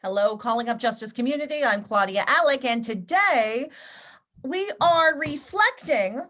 Hello, Calling Up Justice community. I'm Claudia Alec, and today we are reflecting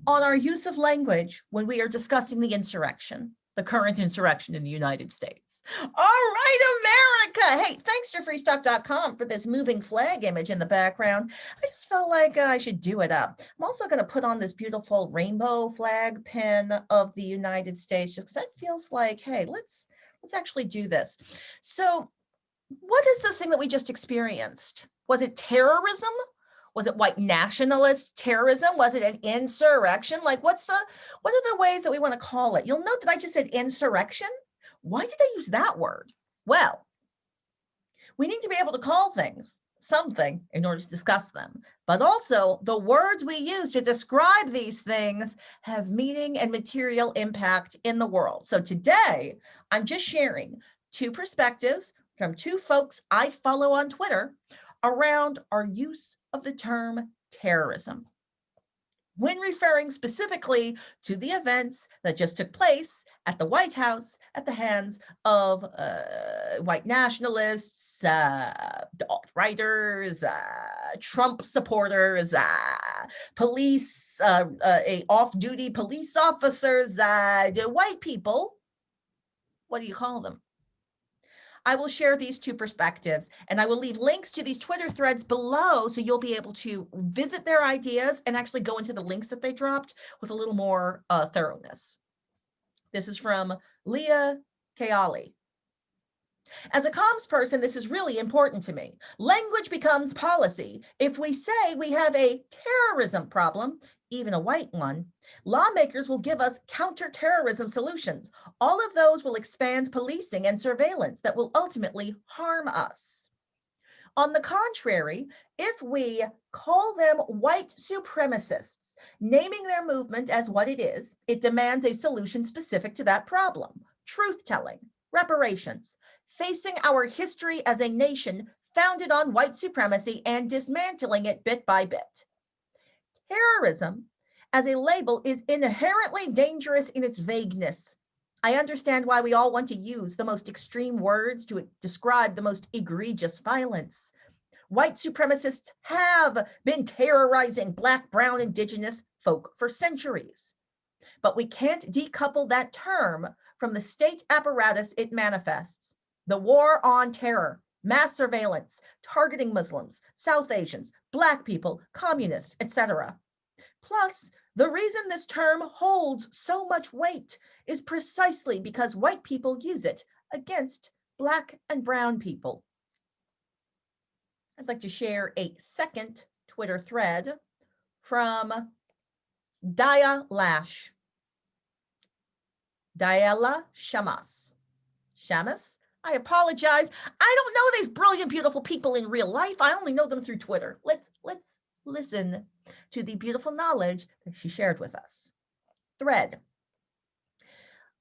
on our use of language when we are discussing the insurrection, the current insurrection in the United States. All right, America. Hey, thanks to freestock.com for this moving flag image in the background. I just felt like I should do it up. I'm also going to put on this beautiful rainbow flag pin of the United States just because that feels like, hey, let's actually do this. So, what is the thing that we just experienced? Was it terrorism? Was it white nationalist terrorism? Was it an insurrection? Like, what are the ways that we want to call it? You'll note that I just said insurrection. Why did I use that word? Well, we need to be able to call things something in order to discuss them. But also, the words we use to describe these things have meaning and material impact in the world. So today, I'm just sharing two perspectives from two folks I follow on Twitter around our use of the term terrorism when referring specifically to the events that just took place at the White House at the hands of white nationalists, alt-righters, Trump supporters, police, off-duty police officers, white people. What do you call them? I will share these two perspectives, and I will leave links to these Twitter threads below so you'll be able to visit their ideas and actually go into the links that they dropped with a little more thoroughness. This is from Leah Kayali. As a comms person, this is really important to me. Language becomes policy. If we say we have a terrorism problem, even a white one, lawmakers will give us counterterrorism solutions. All of those will expand policing and surveillance that will ultimately harm us. On the contrary, if we call them white supremacists, naming their movement as what it is, it demands a solution specific to that problem. Truth-telling, reparations, facing our history as a nation founded on white supremacy and dismantling it bit by bit. Terrorism as a label is inherently dangerous in its vagueness. I understand why we all want to use the most extreme words to describe the most egregious violence. White supremacists have been terrorizing Black, Brown, Indigenous folk for centuries. But we can't decouple that term from the state apparatus it manifests. The war on terror, mass surveillance, targeting Muslims, South Asians, Black people, communists, etc. Plus, the reason this term holds so much weight is precisely because white people use it against Black and Brown people. I'd like to share a second Twitter thread from Diala. Diala Shamas. Shamas? I apologize. I don't know these brilliant, beautiful people in real life. I only know them through Twitter. Let's listen to the beautiful knowledge that she shared with us. Thread.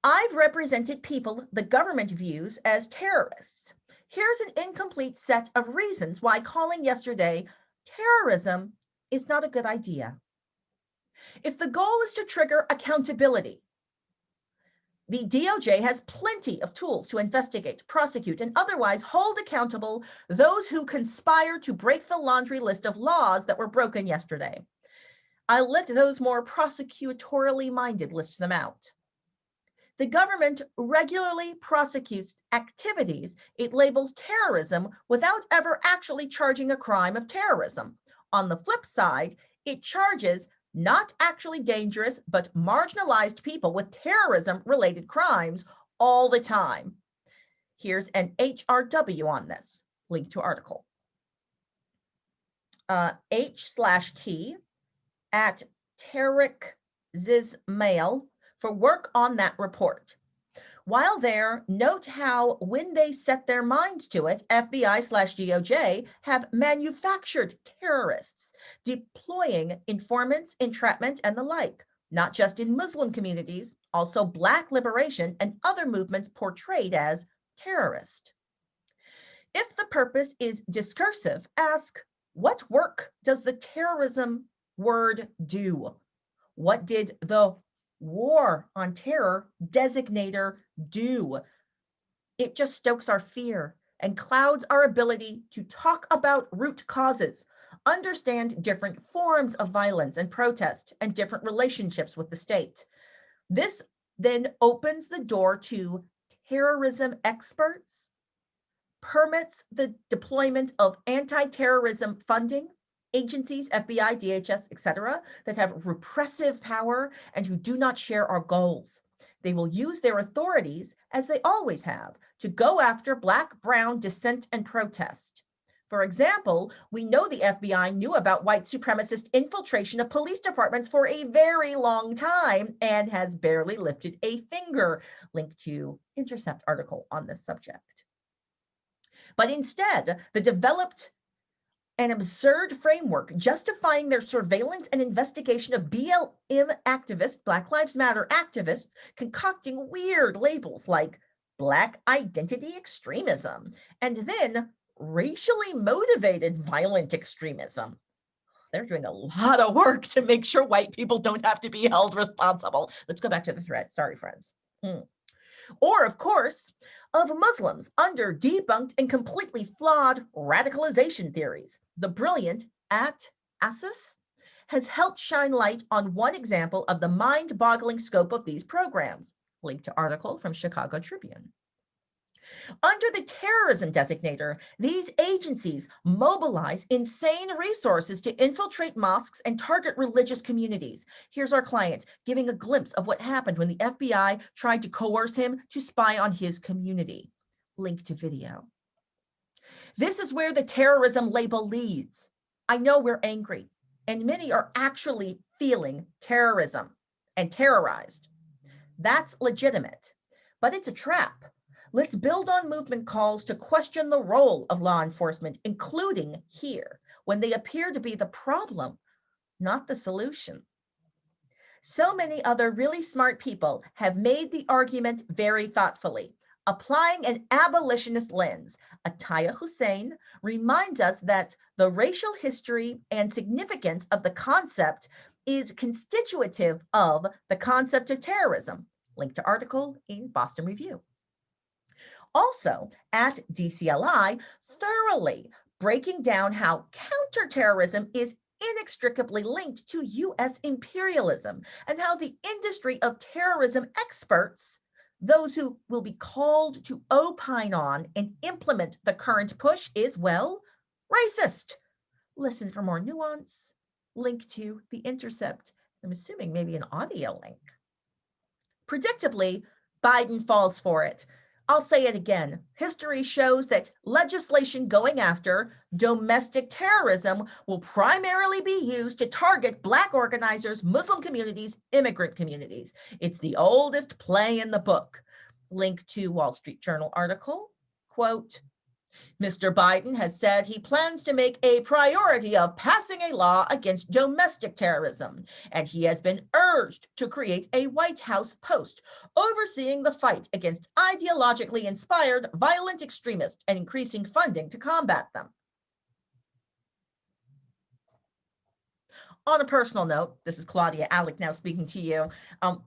I've represented people the government views as terrorists. Here's an incomplete set of reasons why calling yesterday terrorism is not a good idea. If the goal is to trigger accountability, the DOJ has plenty of tools to investigate, prosecute, and otherwise hold accountable those who conspire to break the laundry list of laws that were broken yesterday. I'll let those more prosecutorially minded list them out. The government regularly prosecutes activities it labels terrorism without ever actually charging a crime of terrorism. On the flip side, it charges not actually dangerous, but marginalized people with terrorism-related crimes all the time. Here's an HRW on this, link to article. H/T at Tarek Zismail for work on that report. While there, note how when they set their minds to it, FBI/DOJ have manufactured terrorists, deploying informants, entrapment, and the like, not just in Muslim communities, also Black liberation and other movements portrayed as terrorist. If the purpose is discursive, ask, what work does the terrorism word do? What did the war on terror designator do? It just stokes our fear, and clouds our ability to talk about root causes, understand different forms of violence and protest, and different relationships with the state. This then opens the door to terrorism experts, permits the deployment of anti-terrorism funding, agencies, FBI, DHS, etc., that have repressive power and who do not share our goals. They will use their authorities, as they always have, to go after Black, brown dissent and protest. For example, we know the FBI knew about white supremacist infiltration of police departments for a very long time and has barely lifted a finger. Link to Intercept article on this subject. But instead, they developed an absurd framework justifying their surveillance and investigation of BLM activists, Black Lives Matter activists, concocting weird labels like Black identity extremism, and then racially motivated violent extremism. They're doing a lot of work to make sure white people don't have to be held responsible. Let's go back to the thread. Sorry, friends. Or, of course, of Muslims under debunked and completely flawed radicalization theories. The brilliant ASIS has helped shine light on one example of the mind-boggling scope of these programs. Link to article from Chicago Tribune. Under the terrorism designator, these agencies mobilize insane resources to infiltrate mosques and target religious communities. Here's our client giving a glimpse of what happened when the FBI tried to coerce him to spy on his community. Link to video. This is where the terrorism label leads. I know we're angry, and many are actually feeling terrorism and terrorized. That's legitimate, but it's a trap. Let's build on movement calls to question the role of law enforcement, including here, when they appear to be the problem, not the solution. So many other really smart people have made the argument very thoughtfully, applying an abolitionist lens. Atiyah Hussein reminds us that the racial history and significance of the concept is constitutive of the concept of terrorism. Link to article in Boston Review. Also, at DCLI, thoroughly breaking down how counterterrorism is inextricably linked to US imperialism and how the industry of terrorism experts, those who will be called to opine on and implement the current push, is, well, racist. Listen for more nuance. Link to The Intercept. I'm assuming maybe an audio link. Predictably, Biden falls for it. I'll say it again. History shows that legislation going after domestic terrorism will primarily be used to target Black organizers, Muslim communities, immigrant communities. It's the oldest play in the book. Link to Wall Street Journal article, quote, Mr. Biden has said he plans to make a priority of passing a law against domestic terrorism, and he has been urged to create a White House post overseeing the fight against ideologically inspired violent extremists and increasing funding to combat them. On a personal note, this is Claudia Alec now speaking to you.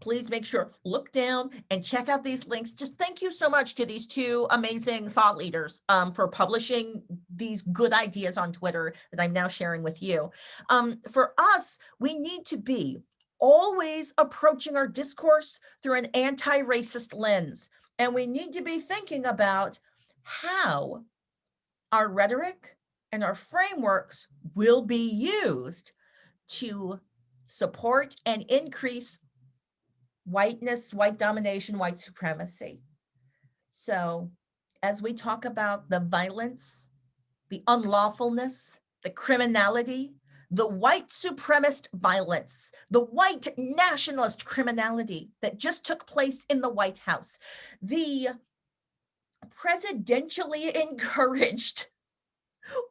Please make sure, look down and check out these links. Just thank you so much to these two amazing thought leaders for publishing these good ideas on Twitter that I'm now sharing with you. For us, we need to be always approaching our discourse through an anti-racist lens. And we need to be thinking about how our rhetoric and our frameworks will be used to support and increase whiteness, white domination, white supremacy. So as we talk about the violence, the unlawfulness, the criminality, the white supremacist violence, the white nationalist criminality that just took place in the White House, the presidentially encouraged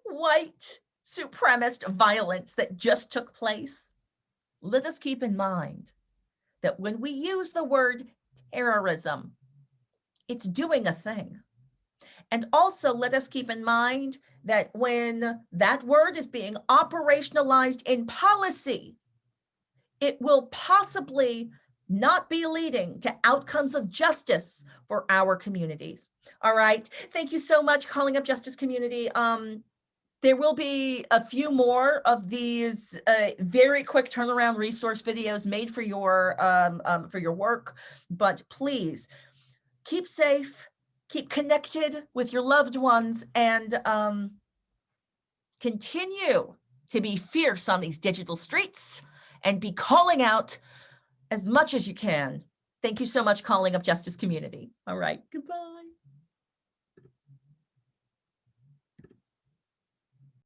white supremacist violence that just took place, let us keep in mind that when we use the word terrorism, it's doing a thing. And also let us keep in mind that when that word is being operationalized in policy, it will possibly not be leading to outcomes of justice for our communities. All right. Thank you so much, Calling Up Justice community. There will be a few more of these very quick turnaround resource videos made for your work, but please keep safe, keep connected with your loved ones, and continue to be fierce on these digital streets and be calling out as much as you can. Thank you so much, Calling Up Justice community. All right, goodbye.